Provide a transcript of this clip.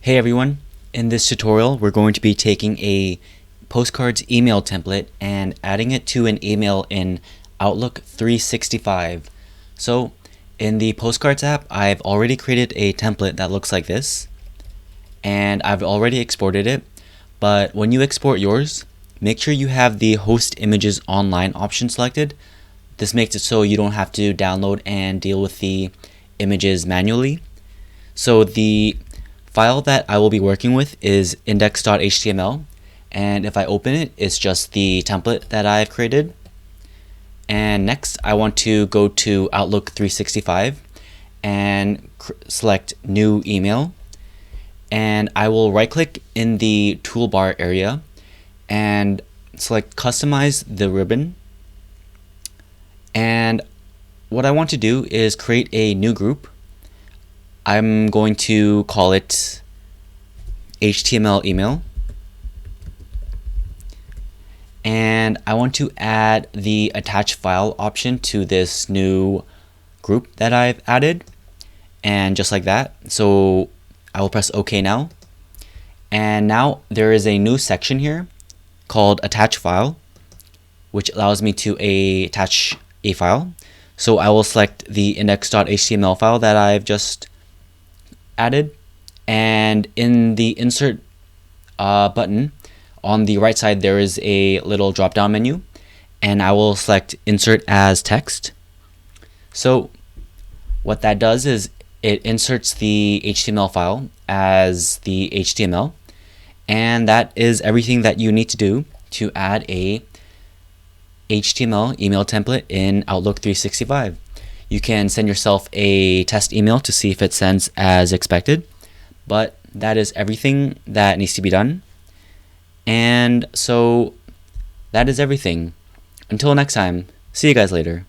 Hey everyone, in this tutorial we're going to be taking a Postcards email template and adding it to an email in Outlook 365. So in the Postcards app I've already created a template that looks like this and I've already exported it, but when you export yours, make sure you have the host images online option selected. This makes it so you don't have to download and deal with the images manually. So the file that I will be working with is index.html, and if I open it, it's just the template that I've created. And next I want to go to Outlook 365 and select new email, and I will right click in the toolbar area and select customize the ribbon. And what I want to do is create a new group. I'm going to call it HTML email, and I want to add the attach file option to this new group that I've added, and just like that. So I will press OK now, and now there is a new section here called attach file, which allows me to attach a file. So I will select the index.html file that I've just added, and in the insert button on the right side there is a little drop down menu, and I will select insert as text. So what that does is it inserts the HTML file as the HTML, and that is everything that you need to do to add a HTML email template in Outlook 365. You can send yourself a test email to see if it sends as expected, but that is everything that needs to be done. And so that is everything. Until next time, see you guys later.